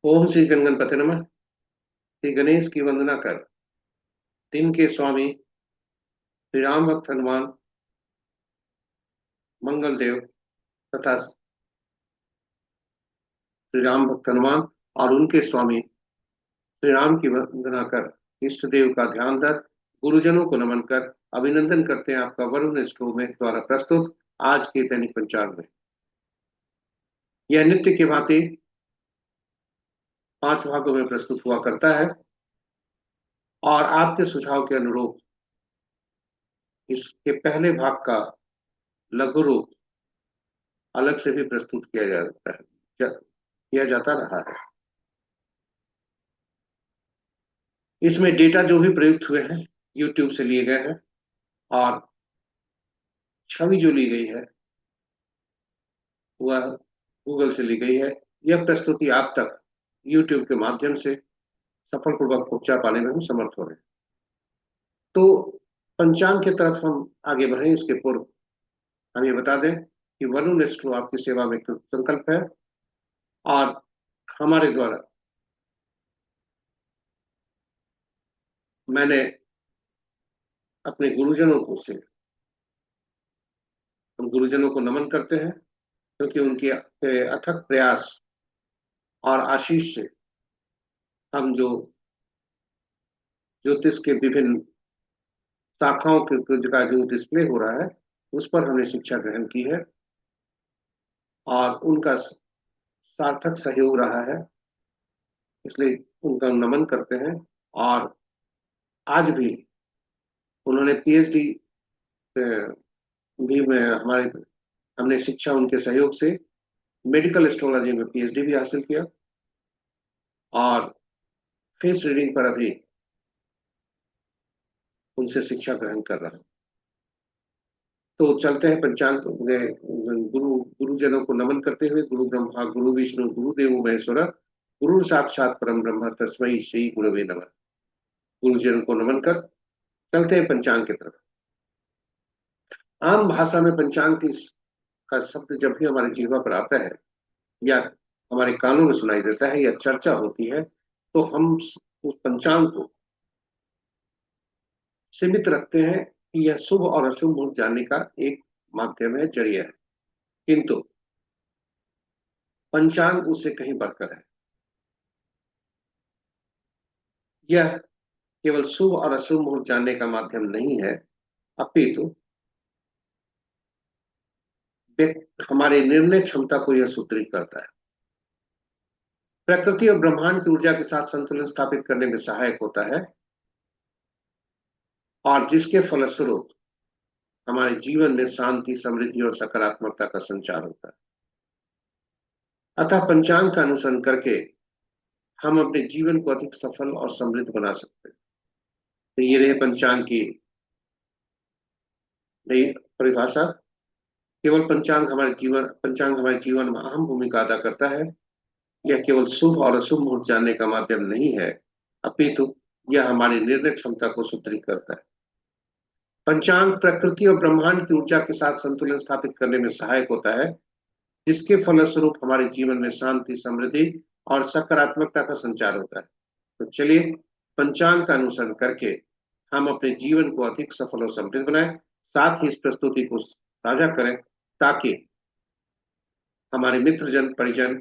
ओम श्री गणगणपति नमः। श्री गणेश की वंदना कर दिन के स्वामी श्री राम भक्त हनुमान मंगल देव तथा श्री राम भक्त हनुमान और उनके स्वामी श्री राम की वंदना कर इष्ट देव का ध्यान धर गुरुजनों को नमन कर अभिनंदन करते हैं आपका वरुण स्टोव में द्वारा प्रस्तुत आज के दैनिक पंचांग में। यह नित्य की भांति 5 भागों में प्रस्तुत हुआ करता है और आपके सुझाव के अनुरूप इसके पहले भाग का लघु रूप अलग से भी प्रस्तुत किया जाता है किया जाता रहा है। इसमें डेटा जो भी प्रयुक्त हुए हैं यूट्यूब से लिए गए हैं और छवि जो ली गई है वह गूगल से ली गई है। यह प्रस्तुति आप तक यूट्यूब के माध्यम से सफलपूर्वक पहुंचा पाने में हम समर्थ हो रहे हैं। तो पंचांग की तरफ हम आगे बढ़े इसके पूर्व हम ये बता दें कि वरुण एस्ट्रो आपकी सेवा में कृत संकल्प है और हमारे द्वारा मैंने अपने गुरुजनों को से हम गुरुजनों को नमन करते हैं क्योंकि उनके अथक प्रयास और आशीष से हम जो ज्योतिष के विभिन्न शाखाओं के का जो डिस्प्ले हो रहा है उस पर हमने शिक्षा ग्रहण की है और उनका सार्थक सहयोग रहा है, इसलिए उनका नमन करते हैं। और आज भी उन्होंने पीएचडी भी में हमारे हमने शिक्षा उनके सहयोग से मेडिकल एस्ट्रोलॉजी में पीएचडी भी हासिल किया और फेस रीडिंग पर अभी उनसे शिक्षा ग्रहण कर रहा हूं। तो चलते हैं पंचांग गुरुजनों को नमन करते हुए गुरु ब्रह्मा गुरु विष्णु गुरुदेव महेश्वर गुरु साक्षात परम ब्रह्म तस्मै श्री गुरवे नमः। गुरुजनों को नमन कर चलते हैं पंचांग की तरफ। आम भाषा में पंचांग की का शब्द जब भी हमारे जीवा पर आता है या हमारे कानों में सुनाई देता है या चर्चा होती है तो हम उस पंचांग को सीमित रखते हैं कि यह शुभ और अशुभ मुहूर्त जानने का एक माध्यम है, जरिया है। किंतु पंचांग उससे कहीं बढ़कर है। यह केवल शुभ और अशुभ मुहूर्त जानने का माध्यम नहीं है, अपितु हमारे निर्णय क्षमता को यह सुदृढ़ करता है। प्रकृति और ब्रह्मांड की ऊर्जा के साथ संतुलन स्थापित करने में सहायक होता है और जिसके फलस्वरूप हमारे जीवन में शांति समृद्धि और सकारात्मकता का संचार होता है। अतः पंचांग का अनुसरण करके हम अपने जीवन को अधिक सफल और समृद्ध बना सकते हैं। तो ये रहे पंचांग की नई परिभाषा। केवल पंचांग हमारे जीवन में अहम भूमिका अदा करता है। यह केवल शुभ और अशुभ मुहूर्त जानने का माध्यम नहीं है, अपितु यह हमारी निर्णय क्षमता को सुदृढ़ करता है। पंचांग प्रकृति और ब्रह्मांड की ऊर्जा के साथ संतुलन स्थापित करने में सहायक होता है, जिसके फलस्वरूप हमारे जीवन में शांति समृद्धि और सकारात्मकता का संचार होता है। तो चलिए पंचांग का अनुसरण करके हम अपने जीवन को अधिक सफल और समृद्ध बनाएं, साथ ही इस प्रस्तुति को साझा करें ताकि हमारे मित्रजन परिजन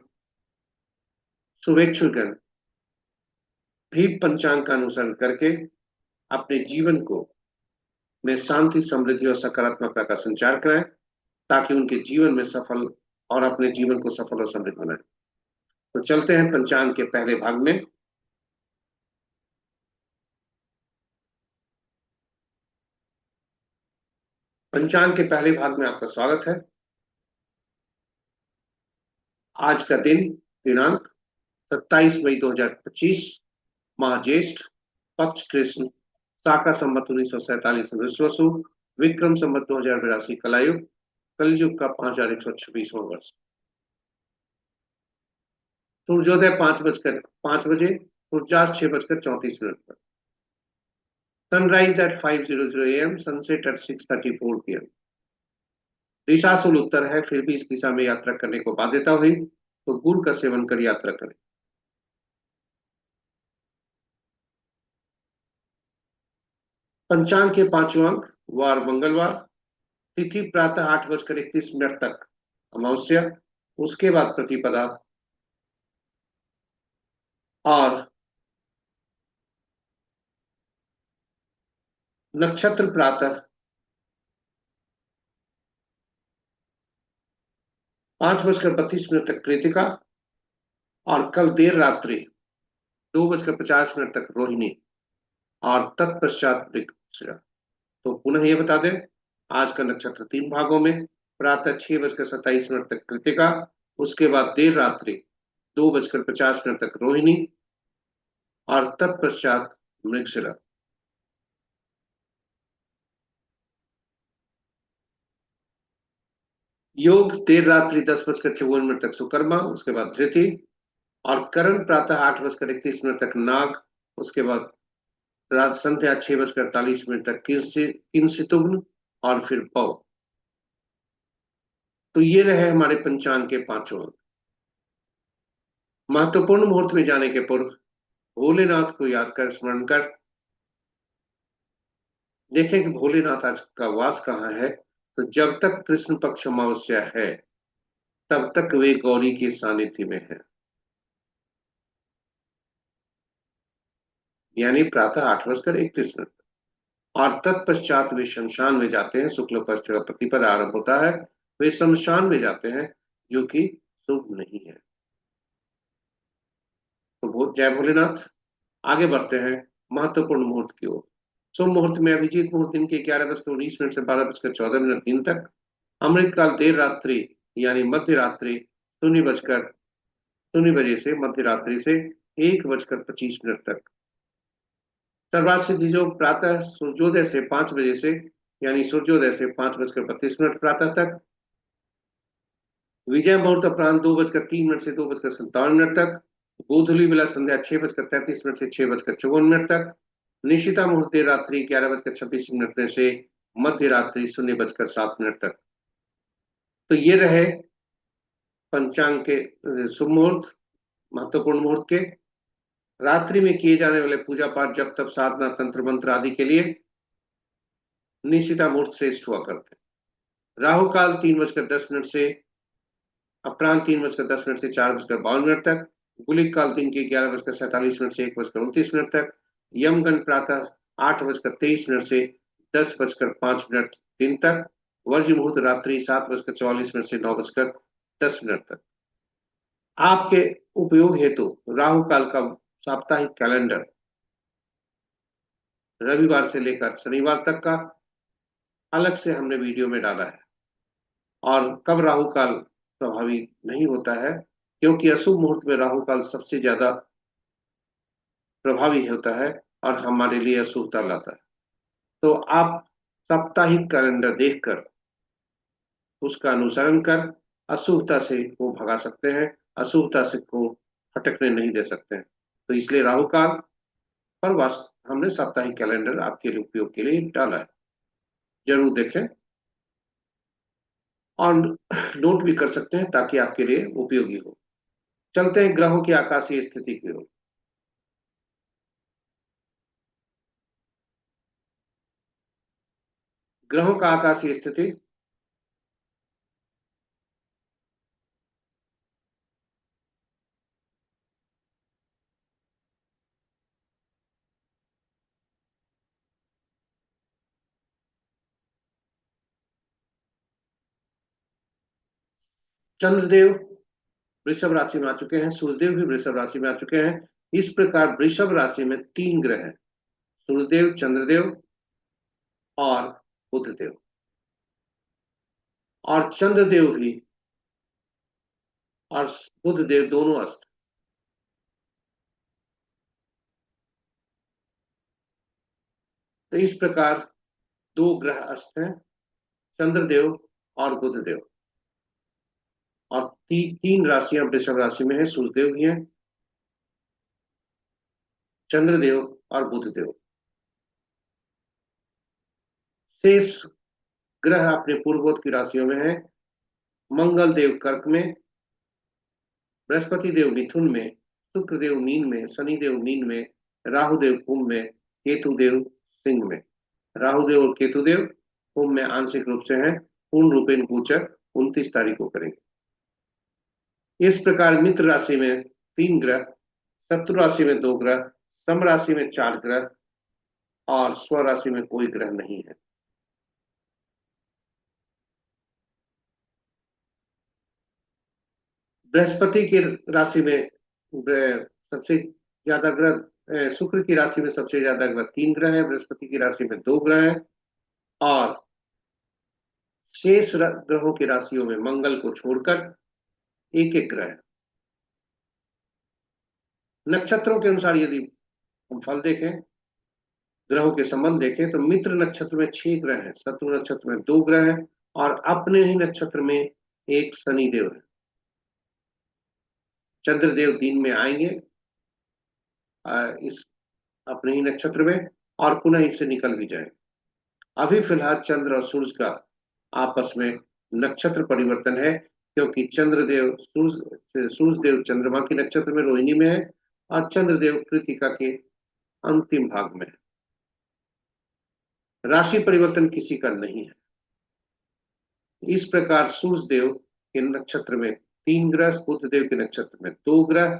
शुभेच्छुगण भी पंचांग का अनुसरण करके अपने जीवन को में शांति समृद्धि और सकारात्मकता का संचार कराएं ताकि उनके जीवन में सफल और अपने जीवन को सफल और समृद्ध बनाएं। तो चलते हैं पंचांग के पहले भाग में। पंचांग के पहले भाग में आपका स्वागत है। आज का दिन दिनांक 27 मई 2025 माह ज्येष्ठ पक्ष कृष्ण शाका संवत 1947 विश्वसु विक्रम संवत 2082 कलायुग कलयुग का 5126वां वर्ष। सूर्योदय 5 बजे सूर्यास्त 6:34 पर। Sunrise at 5:00 AM, sunset at 6:34 PM। दिशाशूल उत्तर है, फिर भी इस दिशा में यात्रा करने को बाध्यता हुई तो गुड़ का सेवन कर यात्रा करें। पंचांग के पांचों अंक: वार मंगलवार, तिथि प्रातः 8:31 तक अमावस्या, उसके बाद प्रतिपदा, और नक्षत्र प्रातः 5:32 तक कृतिका, और कल देर रात्रि 2:50 तक रोहिणी, और तत्पश्चात मृगशिरा। तो पुनः ये बता दें, आज का नक्षत्र तीन भागों में: प्रातः 6:27 तक कृतिका, उसके बाद देर रात्रि 2:50 तक रोहिणी, और तत्पश्चात मृगशिरा। योग देर रात्रि 10:54 तक सुकर्मा, उसके बाद धृति, और करण प्रातः 8:31 तक नाग, उसके बाद रात संध्या 6:48 तक किंसितुग्न, और फिर पौ। तो ये रहे हमारे पंचांग के पांचों अंक। महत्वपूर्ण मुहूर्त में जाने के पूर्व भोलेनाथ को याद कर, स्मरण कर देखें कि भोलेनाथ आज का वास कहाँ है। तो जब तक कृष्ण पक्ष अमावस्या है, तब तक वे गौरी के सानिध्य में है, यानी प्रातः 8:31। और तत्पश्चात वे शमशान में जाते हैं, शुक्ल पक्ष का प्रतिपद आरंभ होता है, वे शमशान में जाते हैं, जो कि शुभ नहीं है। तो जय भोलेनाथ। आगे बढ़ते हैं महत्वपूर्ण मुहूर्त की ओर। शुभ मुहूर्त में अभिजीत मुहूर्त दिन के 11:19 से 12:14 दिन तक। अमृत काल देर रात्रि यानी मध्य रात्रि शून्य बजे से मध्य रात्रि से 1:25 तक। सर्वात सिद्धि योग प्रातः सूर्योदय से 5 बजे से, यानी सूर्योदय से 5:32 प्रातः तक। विजय मुहूर्त अपराह्न 2:03 से 2:57 तक। गोधूली बेला संध्या 6:33 से 6:54 तक। निशिता मुहूर्त देर रात्रि 11:26 से मध्य रात्रि 0:07 तक। तो ये रहे पंचांग के शुभ मुहूर्त, महत्वपूर्ण मुहूर्त के। रात्रि में किए जाने वाले पूजा पाठ, जप तप साधना तंत्र मंत्र आदि के लिए निशिता मुहूर्त श्रेष्ठ हुआ करते हैं। राहु काल 3:10 से अपराह्न 3:10 से 4:52 तक। गुलिक काल दिन के 11:47 से 1:29 तक। यमगंड प्रातः 8:23 से 10:05 दिन तक। वर्ज मुहूर्त रात्रि 7:44 से 9:10 तक। आपके उपयोग हेतु राहु काल का साप्ताहिक कैलेंडर रविवार से लेकर शनिवार तक का अलग से हमने वीडियो में डाला है। और कब राहु काल प्रभावी नहीं होता है, क्योंकि अशुभ मुहूर्त में राहु काल सबसे ज्यादा प्रभावी होता है और हमारे लिए अशुभता लाता है। तो आप साप्ताहिक कैलेंडर देखकर उसका अनुसरण कर अशुभता से को भगा सकते हैं, अशुभता से को फटकने नहीं दे सकते हैं। तो इसलिए राहु काल पर हमने साप्ताहिक कैलेंडर आपके लिए उपयोग के लिए डाला है, जरूर देखें और नोट भी कर सकते हैं ताकि आपके लिए उपयोगी हो। चलते हैं ग्रहों की आकाशीय स्थिति की ओर। ग्रहों का आकाशीय स्थिति। चंद्रदेव वृषभ राशि में आ चुके हैं, सूर्यदेव भी वृषभ राशि में आ चुके हैं। इस प्रकार वृषभ राशि में तीन ग्रह हैं: सूर्यदेव, चंद्रदेव और बुधदेव। और चंद्रदेव भी और बुधदेव दोनों अस्त। तो इस प्रकार दो ग्रह अस्त हैं, चंद्रदेव और बुधदेव। और तीन राशियां वृषभ राशि में है, सूर्यदेव भी है, चंद्रदेव और बुधदेव। शेष ग्रह अपने पूर्वोत्तर की राशियों में है। मंगल देव कर्क में, बृहस्पति देव मिथुन में, शुक्र देव मीन में, शनि देव मीन में, राहु देव कुंभ में, केतु देव सिंह में। राहुदेव और केतुदेव कुंभ में आंशिक रूप से हैं, पूर्ण रूपेण गोचर 29 तारीख को करेंगे। इस प्रकार मित्र राशि में 3 ग्रह, शत्रु राशि में 2 ग्रह, सम राशि में 4 ग्रह और स्व राशि में कोई ग्रह नहीं है। बृहस्पति की राशि में सबसे ज्यादा ग्रह, शुक्र की राशि में सबसे ज्यादा ग्रह 3 ग्रह है, बृहस्पति की राशि में 2 ग्रह है। और शेष ग्रहों की राशियों में मंगल को छोड़कर एक एक ग्रह है। नक्षत्रों के अनुसार यदि हम फल देखें, ग्रहों के संबंध देखें, तो मित्र नक्षत्र में 6 ग्रह हैं, शत्रु नक्षत्र में 2 ग्रह हैं और अपने ही नक्षत्र में एक शनिदेव है। चंद्रदेव दिन में आएंगे इस अपने ही नक्षत्र में और पुनः इससे निकल भी जाएंगे। अभी फिलहाल चंद्र और सूर्य का आपस में नक्षत्र परिवर्तन है, क्योंकि चंद्रदेव सूर्यदेव चंद्रमा के नक्षत्र में रोहिणी में है और चंद्रदेव कृतिका के अंतिम भाग में है। राशि परिवर्तन किसी का नहीं है। इस प्रकार सूर्य देव के नक्षत्र में 3 ग्रह, बुध देव के नक्षत्र में 2 ग्रह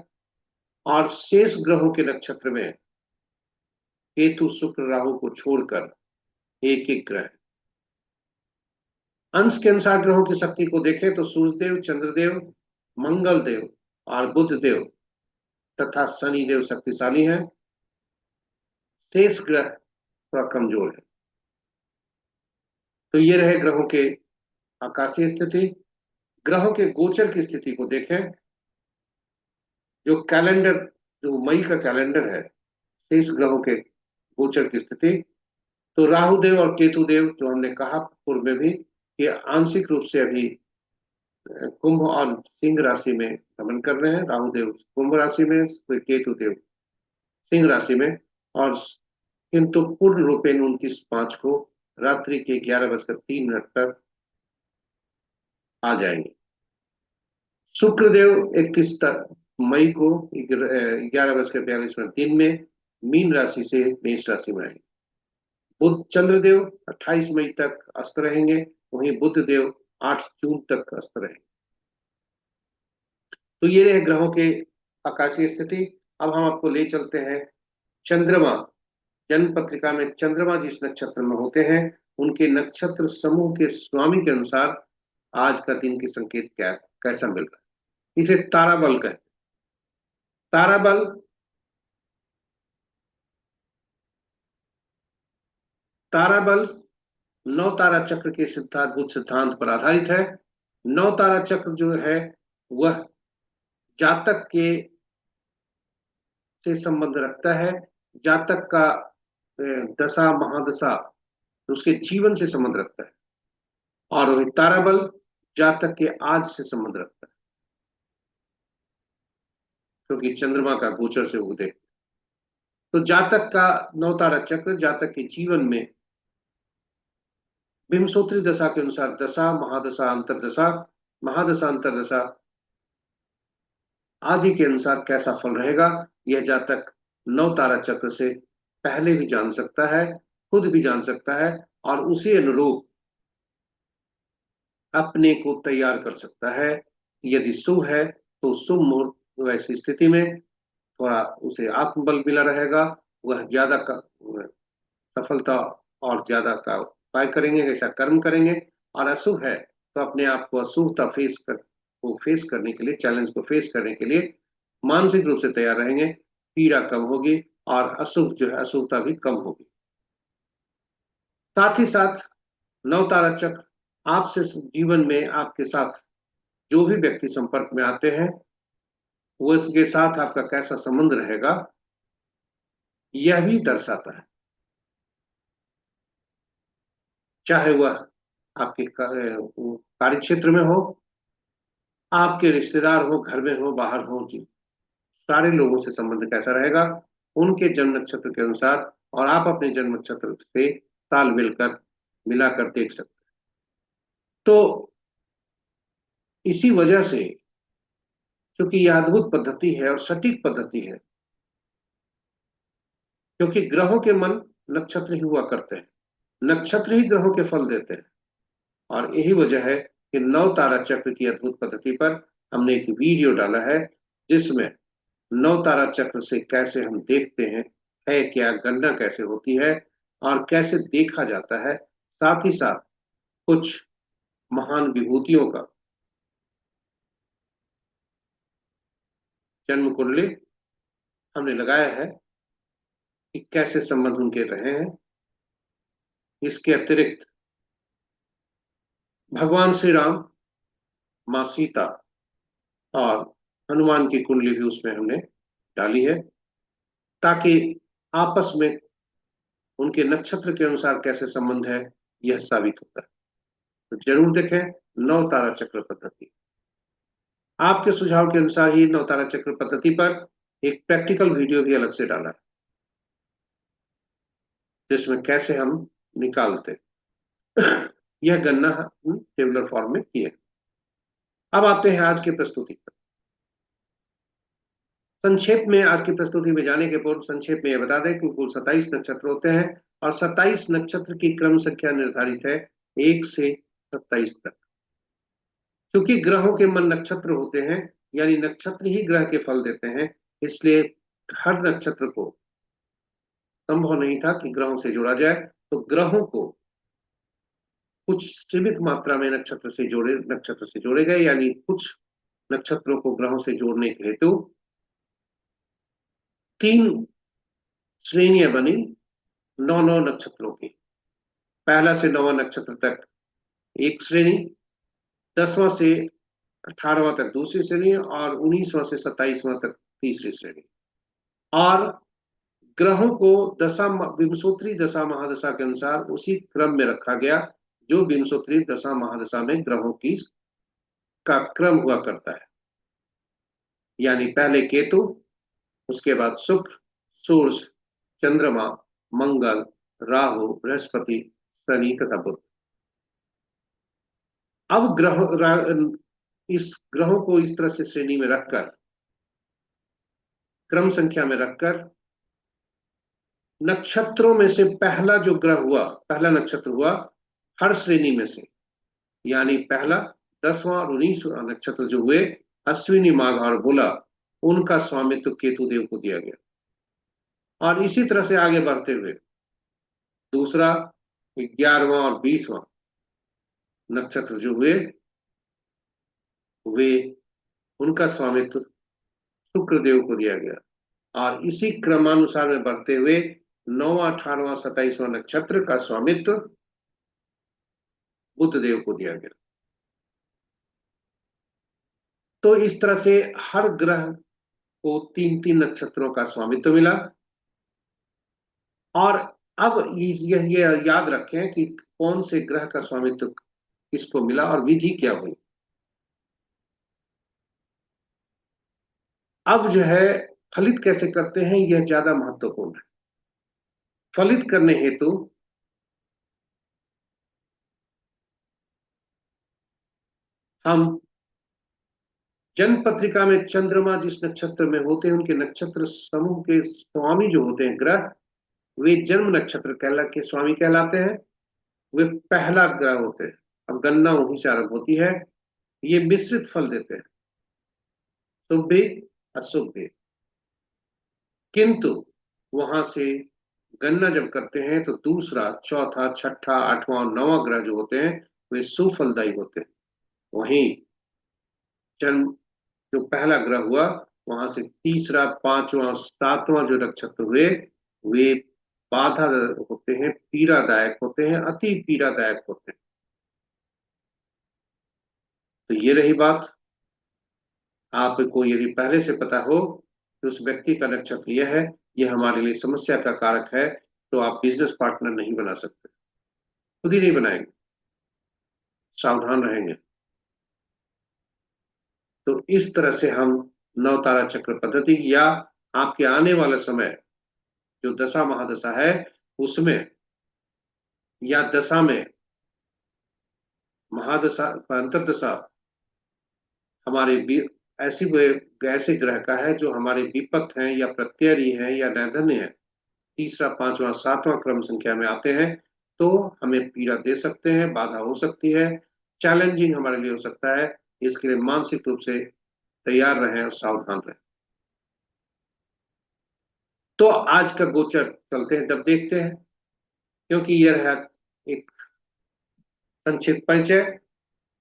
और शेष ग्रहों के नक्षत्र में केतु शुक्र राहु को छोड़कर एक एक ग्रह। अंश के अनुसार ग्रहों की शक्ति को देखें तो सूर्यदेव, चंद्रदेव, मंगल देव और बुध देव तथा शनि देव शक्तिशाली हैं। शेष ग्रह थोड़ा कमजोर है। तो ये रहे ग्रहों के आकाशीय स्थिति। ग्रहों के गोचर की स्थिति को देखें। जो कैलेंडर, जो मई का कैलेंडर है, शेष ग्रहों के गोचर की स्थिति, तो राहु देव और केतु देव, जो हमने कहा पूर्व में भी, ये आंशिक रूप से अभी कुंभ और सिंह राशि में गमन कर रहे हैं। राहु देव कुंभ राशि में, केतु देव सिंह राशि में। और किंतु पूर्ण रूपेण 29/5 को रात्रि के 11:03 तक आ जाएंगे। शुक्रदेव 31 मई को 11:42 दिन में मीन राशि से मेष राशि में आएंगे। बुध चंद्रदेव 28 मई तक अस्त रहेंगे, वहीं बुध देव 8 जून तक अस्त रहेंगे। तो ये रहे ग्रहों के आकाशीय स्थिति। अब हम आपको ले चलते हैं चंद्रमा। जन्म पत्रिका में चंद्रमा जिस नक्षत्र में होते हैं, उनके नक्षत्र समूह के स्वामी के अनुसार आज का दिन के संकेत क्या कैसा मिल रहा है। इसे तारा बल कहते हैं। तारा बल तारा बल नौ तारा चक्र के सिद्धांत पर आधारित है। नौ तारा चक्र जो है वह जातक के से संबंध रखता है। जातक का दशा महादशा उसके जीवन से संबंध रखता है। और वही तारा बल जातक के आज से संबंध रखता है, क्योंकि चंद्रमा का गोचर से उगते। तो जातक का नौ तारा चक्र जातक के जीवन में विंशोत्तरी दशा के अनुसार दशा महादशा अंतरदशा, महादशा अंतरदशा आदि के अनुसार कैसा फल रहेगा, यह जातक नौ तारा चक्र से पहले भी जान सकता है, खुद भी जान सकता है और उसी अनुरूप अपने को तैयार कर सकता है। यदि शुभ है तो शुभ मुहूर्त, वैसी स्थिति में थोड़ा उसे आत्मबल मिला रहेगा, वह ज्यादा सफलता और ज्यादा का उपाय करेंगे, ऐसा कर्म करेंगे। और अशुभ है तो अपने आप को अशुभता फेस करने के लिए, चैलेंज को फेस करने के लिए मानसिक रूप से तैयार रहेंगे। पीड़ा कम होगी और अशुभ जो है अशुभता भी कम होगी। साथ ही साथ नवतारा चक्र आपसे जीवन में आपके साथ जो भी व्यक्ति संपर्क में आते हैं, वो इसके साथ आपका कैसा संबंध रहेगा, यह भी दर्शाता है। चाहे वह आपके कार्य क्षेत्र में हो, आपके रिश्तेदार हो, घर में हो, बाहर हो, जी सारे लोगों से संबंध कैसा रहेगा उनके जन्म नक्षत्र के अनुसार। और आप अपने जन्म नक्षत्र से ताल मिलाकर देख सकते हैं। तो इसी वजह से, क्योंकि यह अद्भुत पद्धति है और सटीक पद्धति है, क्योंकि ग्रहों के मन नक्षत्र ही हुआ करते हैं। नक्षत्र ही ग्रहों के फल देते हैं। और यही वजह है कि नव तारा चक्र की अद्भुत पद्धति पर हमने एक वीडियो डाला है, जिसमें नव तारा चक्र से कैसे हम देखते हैं, है क्या, गणना कैसे होती है और कैसे देखा जाता है, साथ ही साथ कुछ महान विभूतियों का जन्म कुंडली हमने लगाया है कि कैसे संबंध उनके रहे हैं। इसके अतिरिक्त भगवान श्री राम, माँ सीता और हनुमान की कुंडली भी उसमें हमने डाली है, ताकि आपस में उनके नक्षत्र के अनुसार कैसे संबंध है यह साबित होता है। तो जरूर देखें नव तारा चक्र पद्धति। आपके सुझाव के अनुसार ही नव तारा चक्र पद्धति पर एक प्रैक्टिकल वीडियो भी अलग से डाला है, जिसमें कैसे हम निकालते यह गणना हम टेबुलर फॉर्म में किए। अब आते हैं आज की प्रस्तुति पर। संक्षेप में आज की प्रस्तुति में जाने के पूर्व संक्षेप में यह बता दें कि कुल 27 नक्षत्र होते हैं और 27 नक्षत्र की क्रम संख्या निर्धारित है 1 से 27 तक। क्योंकि ग्रहों के मन नक्षत्र होते हैं, यानी नक्षत्र ही ग्रह के फल देते हैं, इसलिए हर नक्षत्र को संभव नहीं था कि ग्रहों से जोड़ा जाए। तो ग्रहों को कुछ सीमित मात्रा में नक्षत्र से जोड़े गए, यानी कुछ नक्षत्रों को ग्रहों से जोड़ने के हेतु 3 श्रेणियां बनी 9 नक्षत्रों की। पहला से 9वां नक्षत्र तक एक श्रेणी, 10वां से 18वां तक दूसरी श्रेणी और 19वां से 27वां तक तीसरी श्रेणी। और ग्रहों को दशा विंशोत्तरी दशा महादशा के अनुसार उसी क्रम में रखा गया जो विंशोत्तरी दशा महादशा में ग्रहों की का क्रम हुआ करता है। यानी पहले केतु, उसके बाद शुक्र, सूर्य, चंद्रमा, मंगल, राहु, बृहस्पति, शनि तथा बुध। अब इस ग्रहों को इस तरह से श्रेणी में रखकर, क्रम संख्या में रखकर, नक्षत्रों में से पहला जो ग्रह हुआ, पहला नक्षत्र हुआ हर श्रेणी में से, यानी पहला 10वां और 19वां नक्षत्र जो हुए अश्विनी, माघ और बुला, उनका स्वामित्व केतु देव को दिया गया। और इसी तरह से आगे बढ़ते हुए दूसरा, 11वां और 20वां नक्षत्र जो हुए वे उनका स्वामित्व शुक्र देव को दिया गया। और इसी क्रमानुसार में बढ़ते हुए 9वां, 18वां, 27वां नक्षत्र का स्वामित्व बुध देव को दिया गया। तो इस तरह से हर ग्रह को 3-3 नक्षत्रों का स्वामित्व मिला। और अब ये याद रखें कि कौन से ग्रह का स्वामित्व किसको मिला और विधि क्या हुई। अब जो है फलित कैसे करते हैं यह ज्यादा महत्वपूर्ण है। फलित करने हेतु हम जन्म पत्रिका में चंद्रमा जिस नक्षत्र में होते हैं उनके नक्षत्र समूह के स्वामी जो होते हैं ग्रह, वे जन्म नक्षत्र के स्वामी कहलाते हैं। वे पहला ग्रह होते हैं। अब गणना वहीं से आरंभ होती है। ये मिश्रित फल देते हैं, शुभ भी अशुभ भी। किंतु वहां से गणना जब करते हैं तो दूसरा, चौथा, छठा, आठवां और 9वां ग्रह जो होते हैं वे सुफलदायी होते हैं। वहीं जन्म जो पहला ग्रह हुआ वहां से तीसरा, पांचवा और 7वां जो नक्षत्र हुए वे बाधा होते हैं, पीड़ादायक होते हैं, अति पीड़ादायक होते हैं। तो ये रही बात। आपको यदि पहले से पता हो कि उस व्यक्ति का नक्षत्र यह है, यह हमारे लिए समस्या का कारक है, तो आप बिजनेस पार्टनर नहीं बना सकते, खुद ही नहीं बनाएंगे, सावधान रहेंगे। तो इस तरह से हम नवतारा चक्र पद्धति या आपके आने वाला समय जो दशा महादशा है उसमें या दशा में, महादशा अंतरदशा हमारे ऐसी ऐसे ग्रह का है जो हमारे विपक्त हैं या प्रत्ययी हैं या नैधन्य है, तीसरा, पांचवा, 7वां क्रम संख्या में आते हैं, तो हमें पीड़ा दे सकते हैं, बाधा हो सकती है, चैलेंजिंग हमारे लिए हो सकता है। इसके लिए मानसिक रूप से तैयार रहें और सावधान रहें। तो आज का गोचर चलते हैं, तब देखते हैं, क्योंकि यह है एक संक्षिप्त परिचय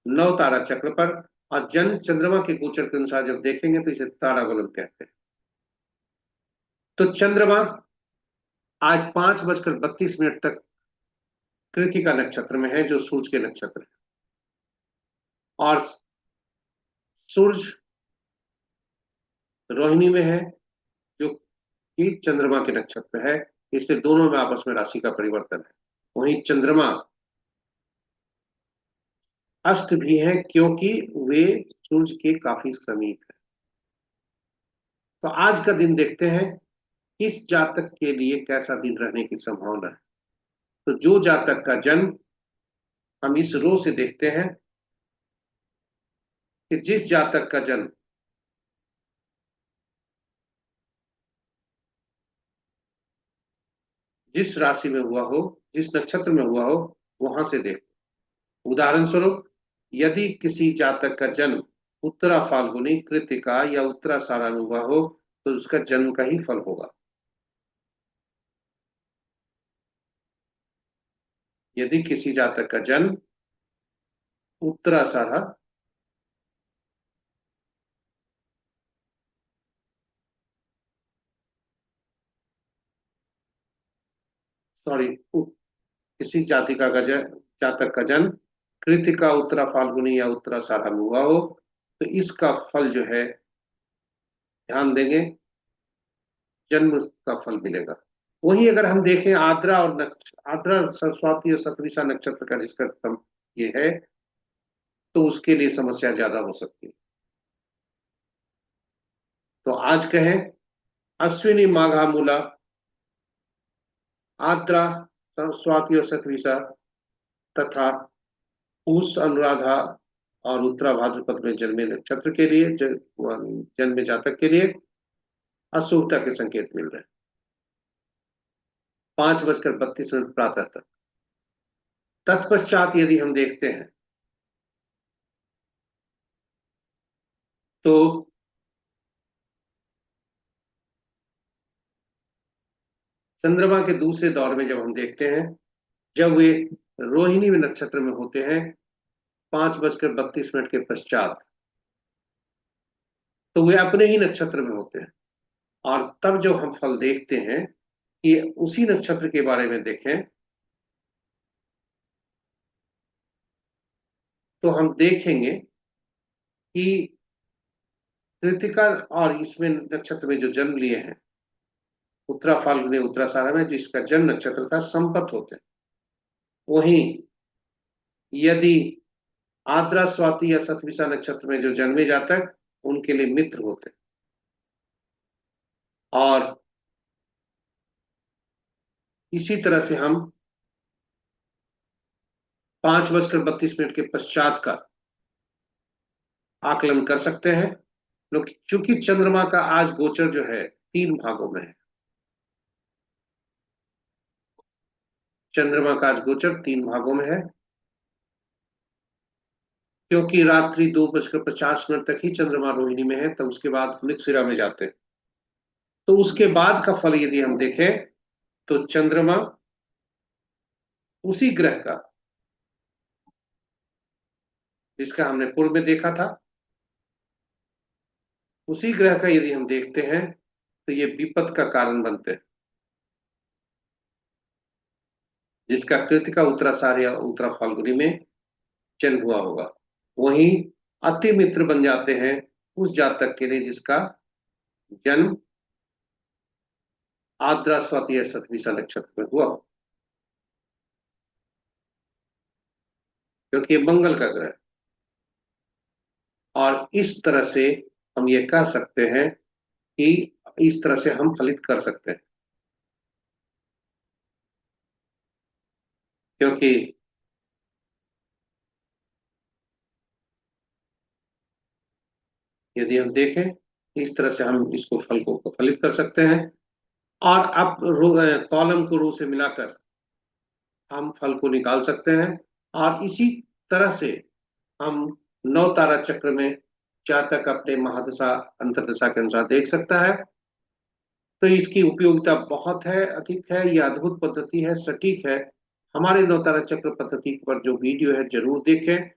नौ तारा चक्र पर। और जन्म चंद्रमा के गोचर के अनुसार जब देखेंगे तो इसे तारागुलन कहते हैं। तो चंद्रमा आज 5:32 तक कृतिका नक्षत्र में है, जो सूर्य के नक्षत्र है। और सूर्य रोहिणी में है, जो कि चंद्रमा के नक्षत्र है। इसलिए दोनों में आपस में राशि का परिवर्तन है। वहीं चंद्रमा अस्त भी है, क्योंकि वे सूर्य के काफी समीप है। तो आज का दिन देखते हैं किस जातक के लिए कैसा दिन रहने की संभावना है। तो जो जातक का जन्म, हम इस रो से देखते हैं कि जिस जातक का जन्म जिस राशि में हुआ हो, जिस नक्षत्र में हुआ हो, वहां से देख। उदाहरण स्वरूप, यदि किसी जातक का जन्म उत्तरा फाल्गुनी कृतिका या उत्तराषाढ़ा में हुआ हो, तो उसका जन्म का ही फल होगा। यदि किसी जातक का जन्म उत्तराषाढ़ा, सॉरी, किसी जातिका का जातक का जन्म कृतिका उत्तरा फाल्गुनी या उत्तराषाढ़ा में हुआ हो, तो इसका फल जो है, ध्यान देंगे, जन्म का फल मिलेगा। वहीं अगर हम देखें आद्रा और आद्रा स्वाति और शतभिषा नक्षत्र का जिसका ये है, तो उसके लिए समस्या ज्यादा हो सकती है। तो आज कहें अश्विनी माघा मूला आद्रा स्वाति और शतभिषा तथा पूष अनुराधा और उत्तरा भाद्रपद में जन्मे नक्षत्र के लिए जन्मे जातक के लिए अशुभता के संकेत मिल रहे हैं। 5:32 प्रातः तक। तत्पश्चात यदि हम देखते हैं तो चंद्रमा के दूसरे दौर में जब हम देखते हैं, जब वे रोहिणी में नक्षत्र में होते हैं 5:32 के पश्चात, तो वे अपने ही नक्षत्र में होते हैं। और तब जब हम फल देखते हैं कि उसी नक्षत्र के बारे में देखें, तो हम देखेंगे कि कृतिका और इसमें नक्षत्र में जो जन्म लिए हैं, उत्तरा फाल्गुनी उत्तराषाढ़ा में जिसका जन्म नक्षत्र था, संपत होते हैं। वहीं यदि आद्रा स्वाति या शतभिषा नक्षत्र में जो जन्मे जातक, उनके लिए मित्र होते हैं। और इसी तरह से हम 5:32 के पश्चात का आकलन कर सकते हैं। चूंकि चंद्रमा का आज गोचर जो है 3 भागों में है। चंद्रमा का आज गोचर 3 भागों में है, क्योंकि रात्रि 2:50 तक ही चंद्रमा रोहिणी में है, तब उसके बाद मृगशिरा में जाते हैं। तो उसके बाद का फल यदि हम देखें, तो चंद्रमा उसी ग्रह का जिसका हमने पूर्व में देखा था, उसी ग्रह का यदि हम देखते हैं, तो ये विपद का कारण बनते हैं। जिसका कृतिका उत्तराषाढ़ या उत्तरा फाल्गुनी में जन्म हुआ होगा, वही अति मित्र बन जाते हैं उस जातक के लिए जिसका जन्म आद्रा स्वाति या शतभिषा नक्षत्र में हुआ हो, क्योंकि ये मंगल का ग्रह है। और इस तरह से हम ये कह सकते हैं कि इस तरह से हम फलित कर सकते हैं, क्योंकि यदि हम देखें इस तरह से हम इसको फल को फलित कर सकते हैं। और अब कॉलम को रो से मिलाकर हम फल को निकाल सकते हैं। और इसी तरह से हम नौ तारा चक्र में जातक अपने महादशा अंतर्दशा के अनुसार देख सकता है। तो इसकी उपयोगिता बहुत है, अधिक है, यह अद्भुत पद्धति है, सटीक है। हमारे नौ तारा चक्र पद्धति पर जो वीडियो है जरूर देखें,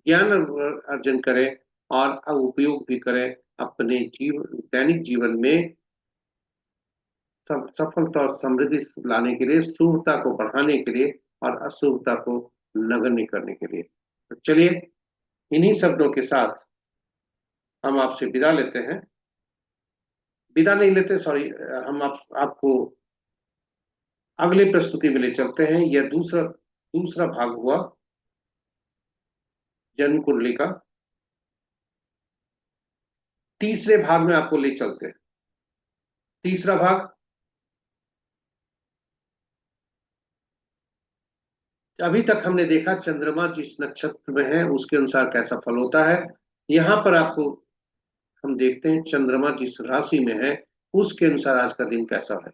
ज्ञान अर्जन करें और उपयोग भी करें अपने दैनिक जीवन में सफलता और समृद्धि लाने के लिए, शुभता को बढ़ाने के लिए और अशुभता को नगण्य करने के लिए। तो चलिए, इन्हीं शब्दों के साथ हम आपसे विदा लेते हैं। विदा नहीं लेते, सॉरी, हम आपको अगले प्रस्तुति में ले चलते हैं। यह दूसरा दूसरा भाग हुआ जन्म कुंडली का। तीसरे भाग में आपको ले चलते हैं। तीसरा भाग, अभी तक हमने देखा चंद्रमा जिस नक्षत्र में है उसके अनुसार कैसा फल होता है। यहां पर आपको हम देखते हैं चंद्रमा जिस राशि में है उसके अनुसार आज का दिन कैसा है।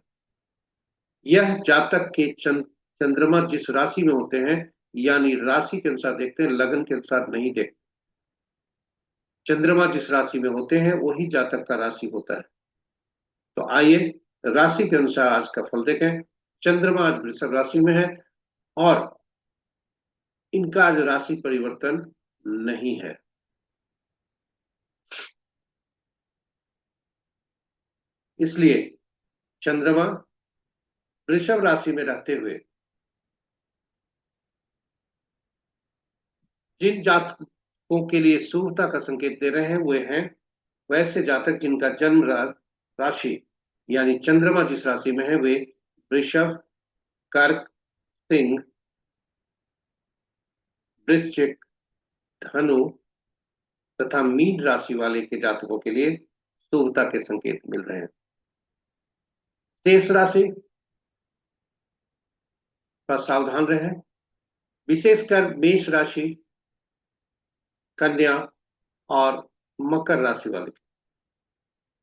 यह जातक के चंद्रमा जिस राशि में होते हैं, यानी राशि के अनुसार देखते हैं, लगन के अनुसार नहीं देखते। चंद्रमा जिस राशि में होते हैं वही जातक का राशि होता है। तो आइए राशि के अनुसार आज का फल देखें। चंद्रमा आज वृषभ राशि में है और इनका आज राशि परिवर्तन नहीं है। इसलिए चंद्रमा वृषभ राशि में रहते हुए जिन जातकों के लिए शुभता का संकेत दे रहे हैं वे हैं वैसे जातक जिनका जन्म राशि यानी चंद्रमा जिस राशि में है वे वृषभ, कर्क, सिंह, वृश्चिक, धनु तथा मीन राशि वाले के जातकों के लिए शुभता के संकेत मिल रहे हैं। शेष राशि पर सावधान रहें, विशेषकर मेष राशि, कन्या और मकर राशि वाले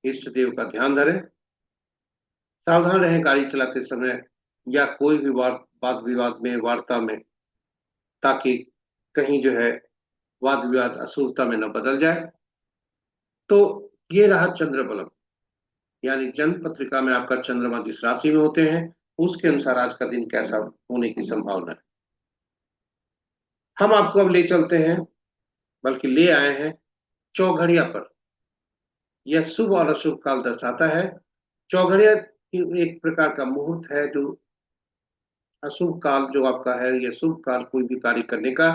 इष्ट देव का ध्यान धरें। सावधान रहें गाड़ी चलाते समय या कोई भी वाद विवाद में, वार्ता में, ताकि कहीं जो है वाद विवाद अशुभता में न बदल जाए। तो ये रहा चंद्र बलम, यानी जन्म पत्रिका में आपका चंद्रमा जिस राशि में होते हैं उसके अनुसार आज का दिन कैसा होने की संभावना है। हम आपको अब ले चलते हैं, बल्कि ले आए हैं चौघड़िया पर। यह शुभ और अशुभ काल दर्शाता है। चौघड़िया एक प्रकार का मुहूर्त है जो अशुभ काल जो आपका है, यह शुभ काल कोई भी कार्य करने का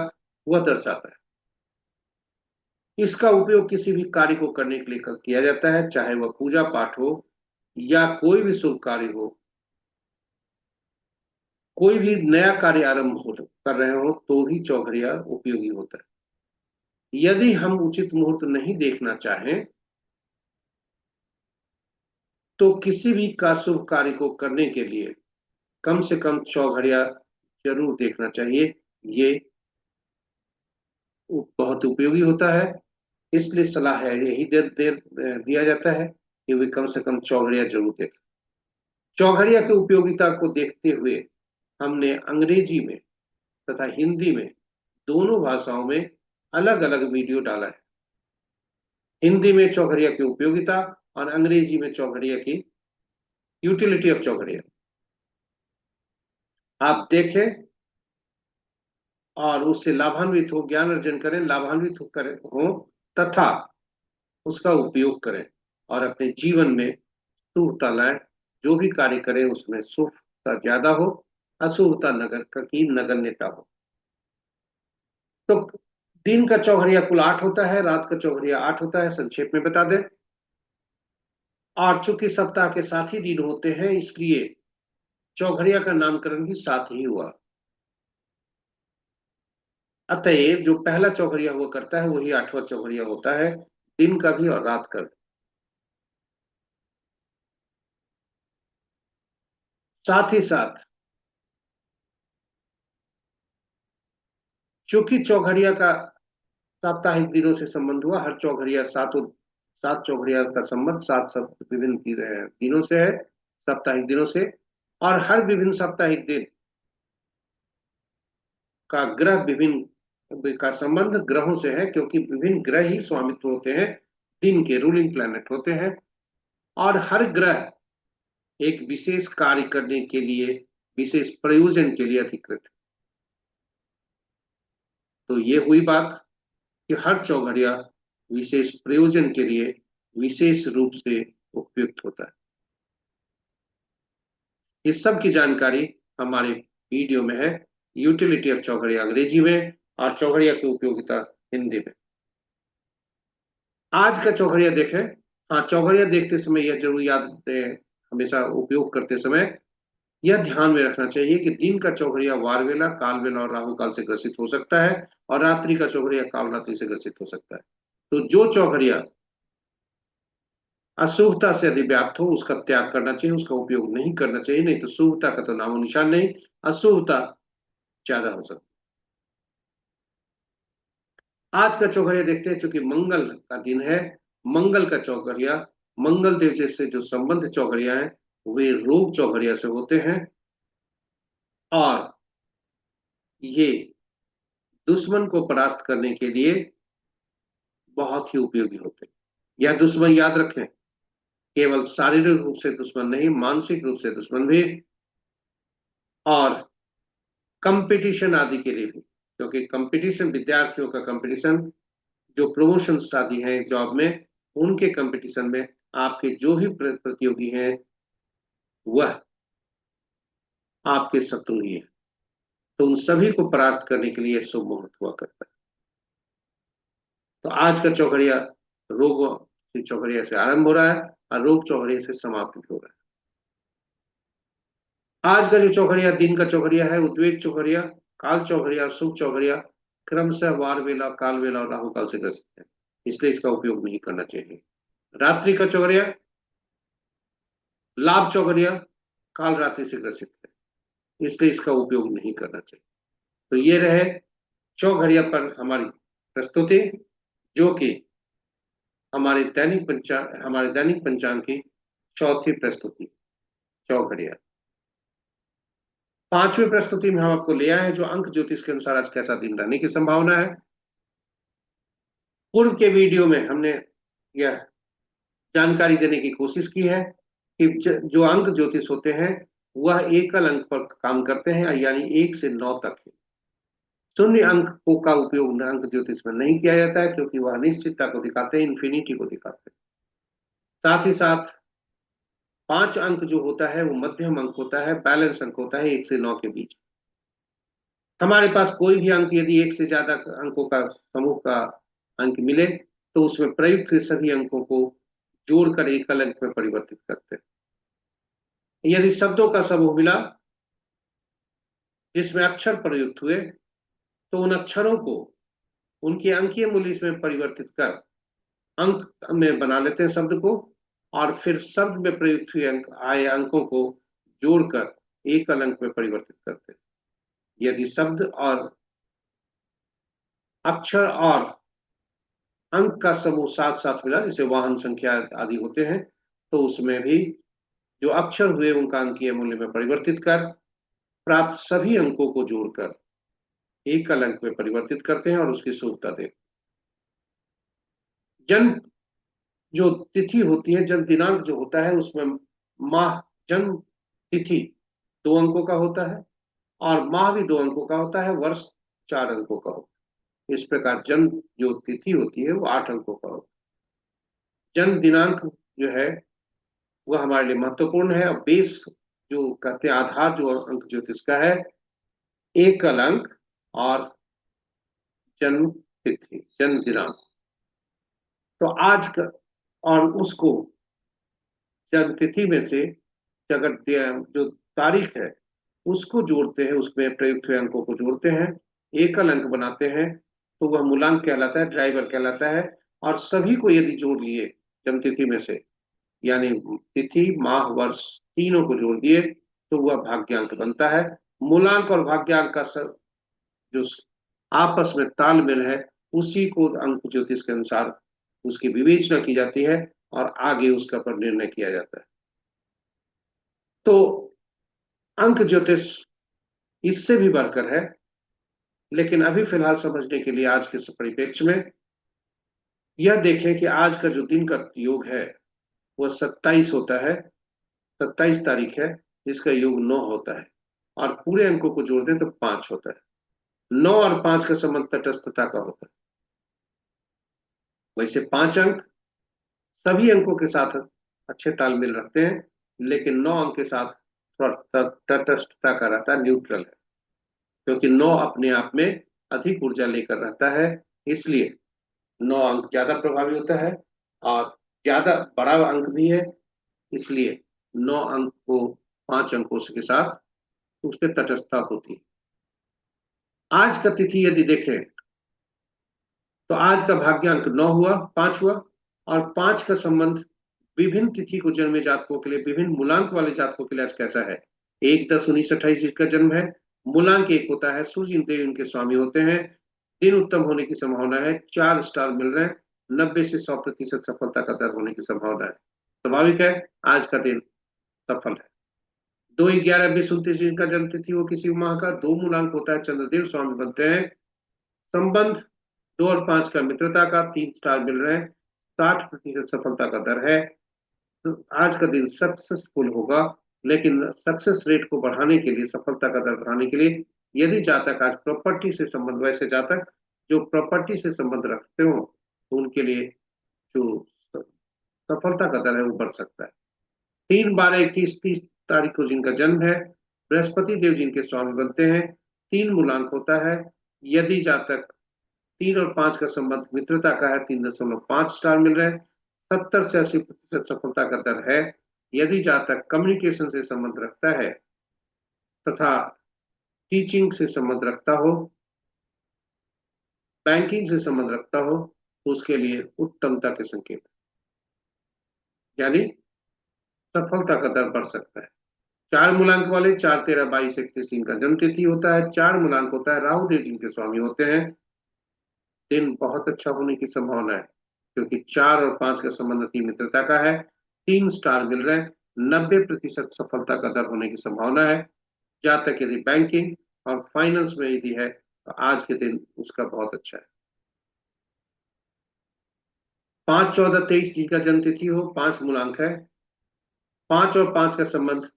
वह दर्शाता है। इसका उपयोग किसी भी कार्य को करने के लिए किया जाता है, चाहे वह पूजा पाठ हो या कोई भी शुभ कार्य हो। कोई भी नया कार्य आरंभ कर रहे हो तो भी चौघड़िया उपयोगी होता है। यदि हम उचित मुहूर्त नहीं देखना चाहें तो किसी भी का शुभ कार्य को करने के लिए कम से कम चौघड़िया जरूर देखना चाहिए। ये बहुत उपयोगी होता है। इसलिए सलाह है, यही देर देर दिया जाता है कि वे कम से कम चौघड़िया जरूर देखें। चौघड़िया की उपयोगिता को देखते हुए हमने अंग्रेजी में तथा हिंदी में दोनों भाषाओं में अलग अलग वीडियो डाला है। हिंदी में चौघड़िया की उपयोगिता और अंग्रेजी में चौघड़िया की यूटिलिटी ऑफ चौघड़िया। आप देखें और उससे लाभान्वित हो, ज्ञान अर्जन करें, लाभान्वित करें हो तथा उसका उपयोग करें और अपने जीवन में शुभता लाएं। जो भी कार्य करें उसमें शुभता ज्यादा हो, अशुभता नगर की नगण्यता हो। तो दिन का चौघड़िया कुल 8 होता है, रात का चौघड़िया 8 होता है, संक्षेप में बता दें। और चूंकि सप्ताह के साथ ही दिन होते हैं इसलिए चौघड़िया का नामकरण भी साथ ही हुआ। अतएव जो पहला चौघड़िया हुआ करता है वही 8वां चौघड़िया होता है, दिन का भी और रात का भी। साथ ही साथ चूंकि चौघड़िया का साप्ताहिक दिनों से संबंध हुआ, हर चौघड़िया सात चौघड़िया का संबंध सात सब विभिन्न दिनों से है, साप्ताहिक दिनों से। और हर विभिन्न साप्ताहिक दिन का ग्रह विभिन्न का संबंध ग्रहों से है, क्योंकि विभिन्न ग्रह ही स्वामित्व होते हैं, दिन के रूलिंग प्लैनेट होते हैं। और हर ग्रह एक विशेष कार्य करने के लिए, विशेष प्रयोजन के लिए अधिकृत है। तो ये हुई बात कि हर चौघड़िया विशेष प्रयोजन के लिए विशेष रूप से उपयुक्त होता है। इस सब की जानकारी हमारे वीडियो में है, यूटिलिटी ऑफ चौघड़िया अंग्रेजी में और चौघड़िया की उपयोगिता हिंदी में। आज का चौघड़िया देखें। हाँ, चौघड़िया देखते समय यह जरूर याद हमेशा उपयोग करते समय यह ध्यान में रखना चाहिए कि दिन का चौघड़िया वारवेला, कालवेला और राहु काल से ग्रसित हो सकता है, और रात्रि का चौघड़िया काल रात्रि से ग्रसित हो सकता है। तो जो चौघड़िया अशुभता से यदि व्याप्त हो उसका त्याग करना चाहिए, उसका उपयोग नहीं करना चाहिए, नहीं तो शुभता का तो नामो निशान नहीं, अशुभता ज्यादा हो सकती है। आज का चौघड़िया देखते हैं, चूंकि मंगल का दिन है, मंगल का चौघड़िया, मंगल देव से जो संबंध चौघड़िया है वे रोग चौघड़िया से होते हैं, और ये दुश्मन को परास्त करने के लिए बहुत ही उपयोगी होते हैं। यह दुश्मन याद रखें, केवल शारीरिक रूप से दुश्मन नहीं, मानसिक रूप से दुश्मन भी, और कंपटीशन आदि के लिए भी, क्योंकि कंपटीशन, विद्यार्थियों का कंपटीशन, जो प्रमोशन आदि हैं जॉब में, उनके कंपटीशन में आपके जो भी प्रतियोगी हैं वह आपके शत्रु ही है। तो उन सभी को परास्त करने के लिए शुभ मुहूर्त हुआ करता है। तो आज का चौघड़िया रोग चौघड़िया से आरंभ हो रहा है और रोग चौघड़िया से समाप्त भी हो रहा है। आज का जो चौघड़िया, दिन का चौघड़िया है, उद्वेग चौघड़िया, काल चौघड़िया, शुभ चौघड़िया क्रमशः वार वेला, काल वेला और राहु काल से ग्रसित है, इसलिए इसका उपयोग नहीं करना चाहिए। रात्रि का चौघड़िया, लाभ चौघड़िया काल रात्रि से ग्रसित है, इसलिए इसका उपयोग नहीं करना चाहिए। तो ये रहे चौघड़िया पर हमारी प्रस्तुति, जो कि हमारे दैनिक पंचांग की चौथी प्रस्तुति, चौघड़िया। पांचवी प्रस्तुति में हम आपको ले आए हैं जो अंक ज्योतिष के अनुसार आज कैसा दिन रहने की संभावना है। पूर्व के वीडियो में हमने यह जानकारी देने की कोशिश की है कि जो अंक ज्योतिष होते हैं वह एकल अंक पर काम करते हैं, यानी 1 से 9 तक है। शून्य अंक का उपयोग अंक ज्योतिष में नहीं किया जाता है, क्योंकि वह अनिश्चितता को दिखाते हैं, इन्फिनिटी को दिखाते हैं। साथ ही साथ 5 अंक जो होता है वो मध्यम अंक होता है, बैलेंस अंक होता है 1 से 9 के बीच। हमारे पास कोई भी अंक यदि 1 से ज्यादा अंकों का समूह का अंक मिले तो उसमें प्रयुक्त हुए सभी अंकों को जोड़कर एकल अंक में परिवर्तित करते हैं। यदि शब्दों का समूह मिला जिसमें अक्षर प्रयुक्त हुए तो उन अक्षरों को उनके अंकीय मूल्य में परिवर्तित कर अंक में बना लेते हैं शब्द को, और फिर शब्द में प्रयुक्त हुए आए अंकों को जोड़कर एकल अंक में परिवर्तित करते हैं। यदि शब्द और अक्षर और अंक का समूह साथ साथ मिला, जैसे वाहन संख्या आदि होते हैं, तो उसमें भी जो अक्षर हुए उनका अंकीय मूल्य में परिवर्तित कर प्राप्त सभी अंकों को जोड़कर एकल अंक में परिवर्तित करते हैं और उसकी शुद्धता देते हैं। जन्म जो तिथि होती है, जन्म दिनांक जो होता है, उसमें माह, जन्म तिथि 2 अंकों का होता है और माह भी 2 अंकों का होता है, वर्ष 4 अंकों का होता है। इस प्रकार जन्म जो तिथि होती है वो 8 अंकों का होता है। जन्म दिनांक जो है वह हमारे लिए महत्वपूर्ण है, और बेस जो कहते हैं, आधार जो अंक ज्योतिष का है, एकल अंक और जन्म तिथि, जन्म दिनांक। तो आज का, और उसको जन्म तिथि में से अगर जो तारीख है उसको जोड़ते हैं, उसमें प्रयुक्त हुए अंकों को जोड़ते हैं, एकल अंक बनाते हैं, तो वह मूलांक कहलाता है, ड्राइवर कहलाता है। और सभी को यदि जोड़ लिए जन्म तिथि में से, यानी तिथि माह वर्ष तीनों को जोड़ दिए, तो वह भाग्यांक बनता है। मूलांक और भाग्यांक का जो आपस में तालमेल है उसी को अंक ज्योतिष के अनुसार उसकी विवेचना की जाती है और आगे उसका पर निर्णय किया जाता है। तो अंक ज्योतिष इससे भी बढ़कर है, लेकिन अभी फिलहाल समझने के लिए आज के इस परिप्रेक्ष्य में यह देखें कि आज का जो दिन का योग है वह 27 होता है, 27 तारीख है, जिसका योग 9 होता है, और पूरे अंकों को जोड़ दें तो 5 होता है। 9 और 5 का संबंध तटस्थता का होता है। वैसे 5 अंक सभी अंकों के साथ अच्छे तालमेल रखते हैं, लेकिन 9 अंक के साथ थोड़ा तटस्थता का रहता है, न्यूट्रल है, क्योंकि 9 अपने आप में अधिक ऊर्जा लेकर रहता है, इसलिए 9 अंक ज्यादा प्रभावी होता है, और ज्यादा बड़ा अंक भी है, इसलिए 9 अंक को 5 अंकों के साथ उस पर तटस्थता होती है। आज का तिथि यदि देखें तो आज का भाग्यांक 9 हुआ, 5 हुआ, और 5 का संबंध विभिन्न तिथि को जन्मे जातकों के लिए, विभिन्न मूलांक वाले जातकों के लिए आज कैसा है। 1-10-19-28 जिसका जन्म है, मूलांक 1 होता है, सूर्य देव इनके स्वामी होते हैं, दिन उत्तम होने की संभावना है, 4 स्टार मिल रहे हैं, 90 से 100% सफलता का दर होने की संभावना है। स्वाभाविक है आज का दिन सफल है। 2-11-20-29 जिनका जन्म तिथि हो किसी माह का, 2 मूलांक होता है, चंद्रदेव स्वामी बनते हैं, संबंध 2 और 5 का मित्रता का, 3 स्टार मिल रहे हैं, 60% सफलता का दर है। तो आज का दिन सक्सेसफुल होगा, लेकिन सक्सेस रेट को बढ़ाने के लिए, सफलता का दर बढ़ाने के लिए, यदि जातक आज प्रॉपर्टी से संबंध, वैसे जातक जो प्रॉपर्टी से संबंध रखते हो तो उनके लिए जो सफलता का दर है वो बढ़ सकता है। 3-12-21-30 तारीख को जिनका जन्म है, बृहस्पति देव जिनके स्वामी बनते हैं, 3 मूलांक होता है, यदि जातक 3 और 5 का संबंध मित्रता का है, 3.5 स्टार मिल रहे हैं, 70 से 80% सफलता का दर है। यदि जातक कम्युनिकेशन से संबंध रखता है तथा टीचिंग से संबंध रखता हो, बैंकिंग से संबंध रखता हो, तो उसके लिए उत्तमता के संकेत, यानी सफलता का दर बढ़ सकता है। 4 मूलांक वाले 4-13-22-31 दिन का जन्म तिथि होता है, 4 मूलांक होता है, राहु देव जिनके स्वामी होते हैं, दिन बहुत अच्छा होने की संभावना है, क्योंकि 4 और 5 का संबंध अति मित्रता का है, 3 स्टार मिल रहे हैं, 90% सफलता का दर होने की संभावना है। जहां तक यदि बैंकिंग और फाइनेंस में यदि है तो आज के दिन उसका बहुत अच्छा है। 5-14-23 जिनका जन्म तिथि हो, 5 मूलांक है, 5 और 5 का संबंध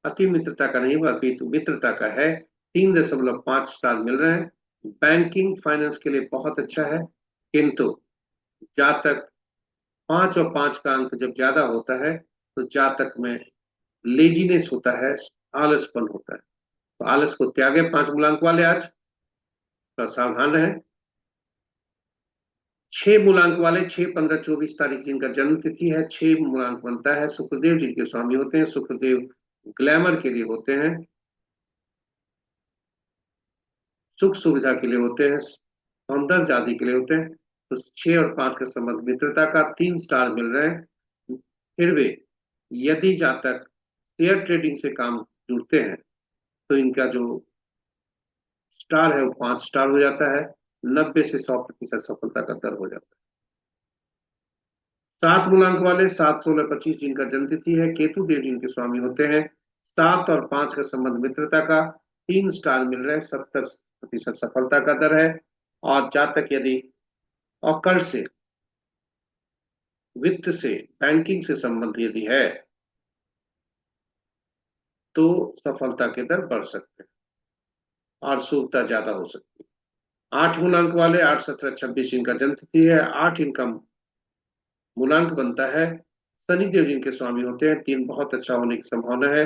अति मित्रता का नहीं अपितु मित्रता का है, 3.5 स्टार मिल रहे हैं, बैंकिंग फाइनेंस के लिए बहुत अच्छा है, किंतु जातक 5 और 5 का अंक जब ज्यादा होता है तो जातक में लेजीनेस होता है, आलसपन होता है, तो आलस को त्यागे 5 मूलांक वाले आज, तो सावधान रहे। 6 मूलांक वाले 6-15-24 तारीख जिनका जन्म तिथि है, 6 मूलांक बनता है, शुक्रदेव जिनके स्वामी होते हैं, शुक्रदेव ग्लैमर के लिए होते हैं, सुख सुविधा के लिए होते हैं, सौंदर्य आदि के लिए होते हैं, तो 6 और 5 का संबंध मित्रता का, 3 स्टार मिल रहे हैं। फिर भी यदि जातक शेयर ट्रेडिंग से काम जुड़ते हैं तो इनका जो स्टार है वो 5 स्टार हो जाता है, 90 से 100% सफलता का दर हो जाता है। 7 मूलांक वाले 7-16-25 जिनका जन्म तिथि है, केतु देव जिनके स्वामी होते हैं, 7 और 5 का संबंध मित्रता का, 3 स्टार मिल रहे हैं, 70% सफलता का दर है। और जातक यदि ऑकल्ट से, वित्त से, बैंकिंग से संबंध यदि है तो सफलता के दर बढ़ सकते हैं और शुभता ज्यादा हो सकती है। 8 मूलांक वाले 8-17-26 इनका जन्म तिथि है, 8 इनका मूलांक बनता है, शनिदेव जिनके स्वामी होते हैं, 3 बहुत अच्छा होने की संभावना है,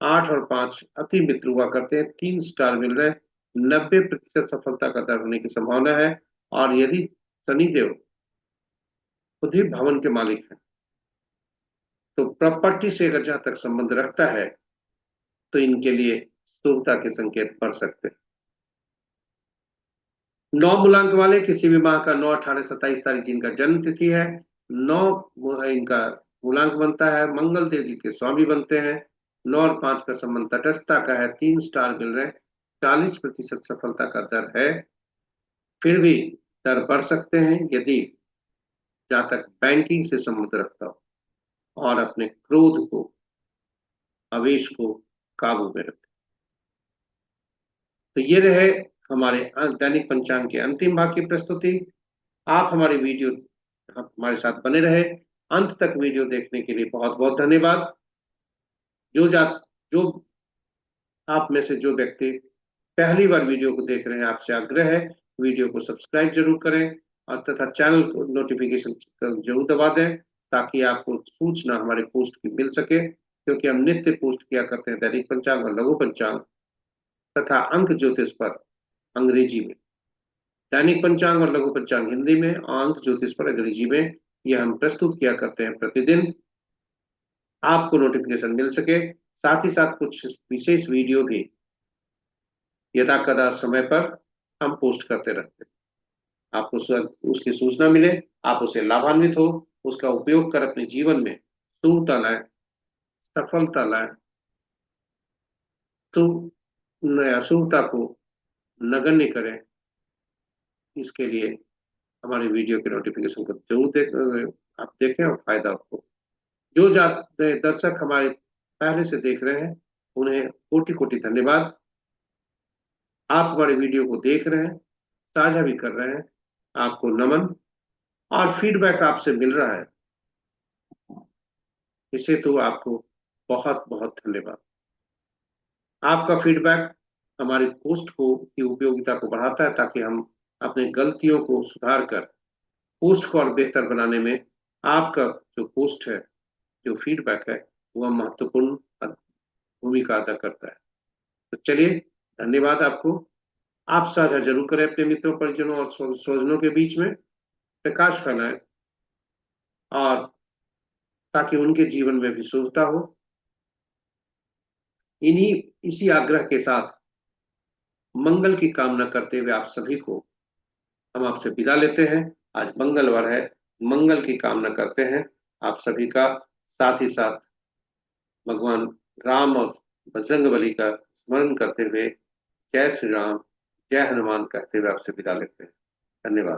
8 और 5 अति मित्र हुआ करते हैं, 3 स्टार मिल रहे हैं, 90% सफलता का दर होने की संभावना है। और यदि शनिदेव खुद ही भवन के मालिक हैं तो प्रॉपर्टी से अगर जहां तक संबंध रखता है तो इनके लिए शुभता के संकेत बढ़ सकते हैं। 9 मूलांक वाले किसी भी माह का 9-18-27 तारीख जिनका जन्म तिथि है, 9 इनका मूलांक बनता है, मंगल देव जी के स्वामी बनते हैं, 9 और 5 का संबंध तटस्थता का है, 3 स्टार मिल रहे हैं, 40% सफलता का दर है। फिर भी दर बढ़ सकते हैं यदि जातक बैंकिंग से संबंध रखता हो और अपने क्रोध को, आवेश को काबू में रखे। तो ये रहे हमारे दैनिक पंचांग के अंतिम भाग की प्रस्तुति। आप हमारे वीडियो हमारे साथ बने रहे। अंत तक वीडियो देखने के लिए बहुत बहुत धन्यवाद। जो जा जो आप में से जो व्यक्ति पहली बार वीडियो को देख रहे हैं, आपसे आग्रह है वीडियो को सब्सक्राइब जरूर करें और तथा चैनल को नोटिफिकेशन जरूर दबा दें, ताकि आपको सूचना हमारे पोस्ट की मिल सके, क्योंकि हम नित्य पोस्ट किया करते हैं दैनिक पंचांग और लघु पंचांग तथा अंक ज्योतिष पर अंग्रेजी में, दैनिक पंचांग और लघु पंचांग हिंदी में और अंक ज्योतिष पर अंग्रेजी में। यह हम प्रस्तुत किया करते हैं प्रतिदिन, आपको नोटिफिकेशन मिल सके। साथ ही साथ कुछ विशेष वीडियो भी यथा कदा समय पर हम पोस्ट करते रहते हैं। आपको उसकी सूचना मिले, आप उसे लाभान्वित हो, उसका उपयोग कर अपने जीवन में शुभता लाए, सफलता लाए, तो अशुभता को नगण्य करें। इसके लिए हमारे वीडियो के नोटिफिकेशन को जरूर आप देखें और फायदा आपको। जो दर्शक हमारे पहले से देख रहे हैं, उन्हें कोटि कोटि धन्यवाद। आप हमारे वीडियो को देख रहे हैं, साझा भी कर रहे हैं, आपको नमन। और फीडबैक आपसे मिल रहा है, इसे तो आपको बहुत बहुत धन्यवाद। आपका फीडबैक हमारी पोस्ट को की उपयोगिता को बढ़ाता है, ताकि हम अपने गलतियों को सुधार कर पोस्ट को और बेहतर बनाने में आपका जो पोस्ट है, जो फीडबैक है, वह महत्वपूर्ण भूमिका अदा करता है। तो चलिए, धन्यवाद आपको। आप साझा जरूर करें अपने मित्रों, परिजनों और स्वजनों के बीच में, प्रकाश फैलाएं, और ताकि उनके जीवन में भी शुभता हो। इन्हीं इसी आग्रह के साथ मंगल की कामना करते हुए आप सभी को हम आपसे विदा लेते हैं। आज मंगलवार है, मंगल की कामना करते हैं आप सभी का। साथ ही साथ भगवान राम और बजरंगबली का स्मरण करते हुए जय श्री राम, जय हनुमान कहते हुए आपसे विदा लेते हैं। धन्यवाद।